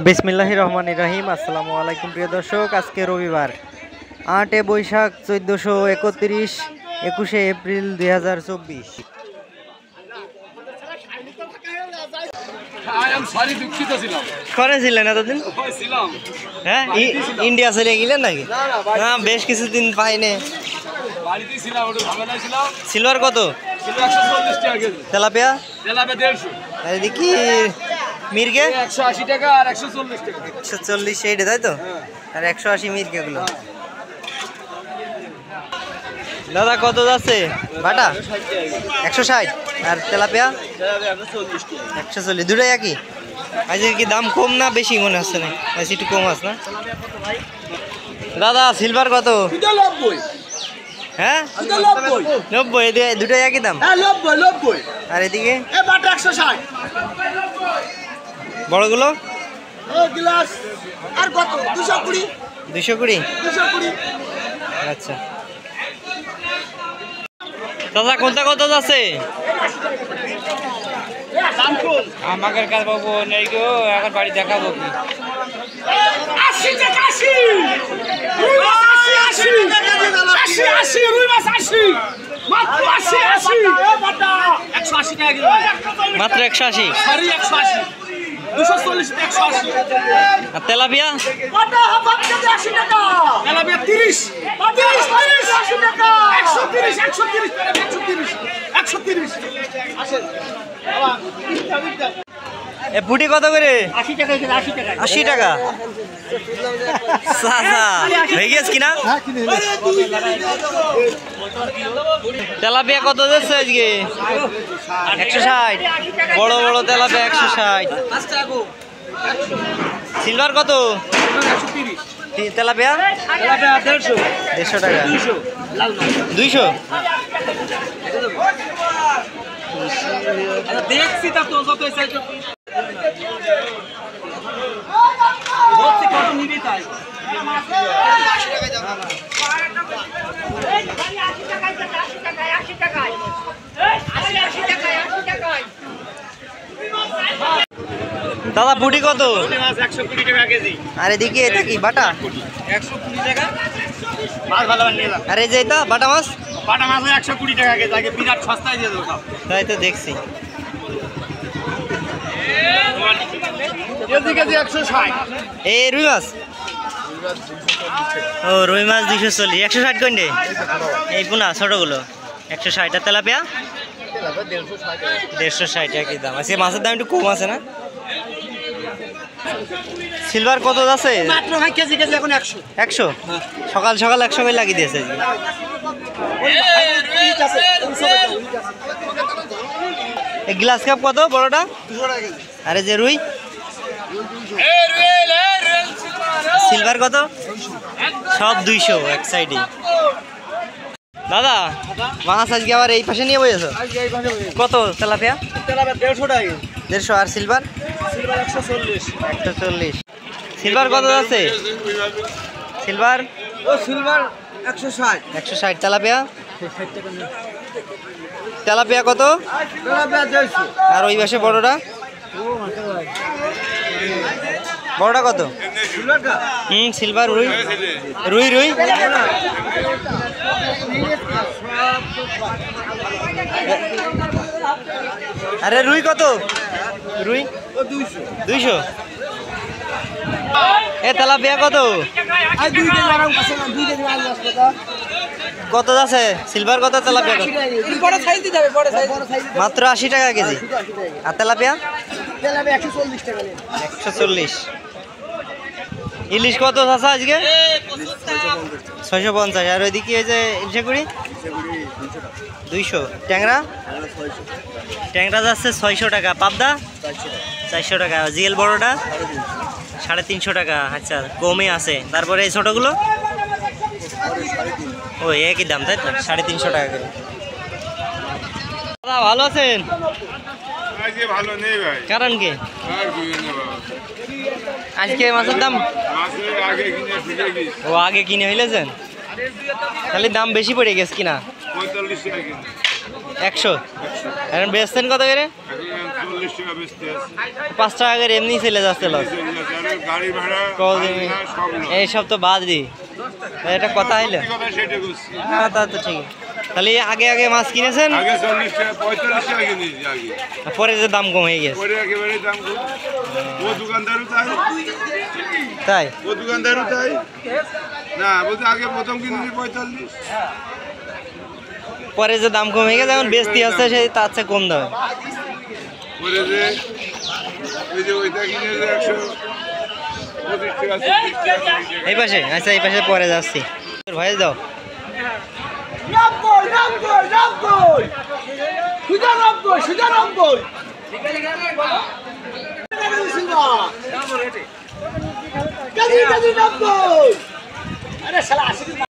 বিসমিল্লাহির রহমানির রহিম। আসসালামু আলাইকুম প্রিয় দর্শক, আজকে রবিবার 8 বৈশাখ 1431 21 এপ্রিল 2024। করেছিলেন এতদিন? হ্যাঁ, ইন্ডিয়া চলে গেলেন নাকি? না, বেশ কিছুদিন পাইনি। সিলভার কত? তেলাপিয়া কি মির্গে 180 টাকা আর 140 টাকা। 140 এইটা তাই তো, আর 180 মির্গে গুলো। দাদা কত যাচ্ছে বাটা? 160 আর তেলাপিয়া 140। দুটোই একই? আজকে কি দাম কম না বেশি মনে হচ্ছে? না আজ একটু কম আছে না দাদা? সিলভার কত? 90। হ্যাঁ 90। দুটোই একই দাম? 90। আর এদিকে বাটা 160। বড়গুলো গ্লাস আর কত? 220। 220। আচ্ছা দাদা কোনটা কত যাচ্ছে? আমাকে কাজ পাবো নেই গো, এখন বাড়ি দেখাবো কি? 80 টাকা 80। রুই মাছ 80 রুই মাছ 80 মাত্র 80 বাটা 180 টাকা কিলো। মাত্র 180? সরি 180। 240 180। আর তেলাপিয়া? বাটা হাফ 80 টাকা। তেলাপিয়া 30 80 টাকা। 130 আসেন বাবা। এ পুটি কত করে? 80 টাকা। 80 টাকা? সাসা হয়ে গেছে কিনা? তেলাপিয়া কত যাচ্ছে আজকে? 160। বড় বড় তেলাপিয়া 160। সিলভার কত? 130। তেলাপিয়া 150 টাকা। 200। দেখছি তা তো যত এসে হচ্ছে কত নিবি তাই। 80 টাকা। দাদা পুটি কত? 120 টাকা কেজি। আর এদিকে এটা কি বাটা? 120 টাকা। মাছ ভালো নিয়ে যাও। আর এই যে এটা বাটা মাছ? বাটা মাছ 120 টাকা কেজি। আগে বিরাট সস্তায় দিয়ে দেবো। তাই তো দেখছি। কেজি 160। এই রুই মাছ? ও রুই মাছ 240। 160 কইন্ডে এই পুনা ছোটগুলো 160। আর তেলাপিয়া 150 একই দাম। আজকে মাছের দাম একটু কম আছে না? সিলভার কত আছে? মাত্র কেজি এখন 100। 100? সকাল সকাল 100 করে লাগিয়ে দিয়েছে। এই গ্লাস কাপ কত বড়টা? 200 টাকা কেজি। আরে যে রুই সিলভার কত? সব 200 এক সাইডে। দাদা মাছ আজকে আবার এই পাশে নিয়ে বসেছো? কত তেলাপিয়া? 150 টাকা। 150। আর সিলভার? 140। 140। সিলভার কত আছে? সিলভার 160। 160। তেলাপিয়া? তেলাপিয়া কত? আর ওই পাশে বড়টা? বড়টা কত? সিলভার রুই রুই আরে রুই কত? রুই 200। এ তেলাপিয়া কত? কত আছে সিলভার কত? তেলাপিয়া কত? মাত্র 80 টাকা কেজি। আর তেলাপিয়া? 140। ইলিশ কত আছে আজকে? 650। আর ওইদিকে এই যে ইলশাকুড়ি 200। ট্যাংরা যাচ্ছে 600 টাকা। পাবদা 400 টাকা। জিএল বড়টা 350 টাকা। আচ্ছা কমই আছে। তারপরে এই ছোটগুলো ও একই দাম তাই তো, 350 টাকা করে। দাদা ভালো আছেন? ভালো নেই ভাই। কারণ কি আজকে মাছের দাম? ও আগে কিনে হইলেছেন, তাহলে দাম বেশি পড়ে গেছে কিনা? 45 টাকা। 100। এখন বেচছেন কত করে? এখন 40 টাকা বেচতে আছে। 5 টাকা করে এমনি চলে যাচ্ছে লস। গাড়ি ভাড়া সব এইসব তো বাদ দি, এটা কথা হইলো। কথা সেটা করছি। হ্যাঁ তা তো ঠিক। তাহলে আগে আগে মাছ কিনেছেন, আগে 40 টাকা 45 টাকা কিনেছি আগে, পরে যে দাম কম হয়ে গেছে। পরে একেবারে দাম কম। ও দোকানদারও তাই, তাই ও দোকানদারও তাই না, বলতে আগে প্রথম কিনেছি 45, পরে যে দাম কম হয়ে গেছে, যেমন বেচতি হচ্ছে সেই তার চেয়ে কম দামে। পরে যে ওই যে ওইটা কিনেছে 125 টাকা 30 টাকা। এই পাশে, আচ্ছা এই পাশে পরে যাচ্ছি। ভয়েস দাও। 90 90 90 সুজা 90 সুজা 90 কেজি কেজি 90 আরে শালা 80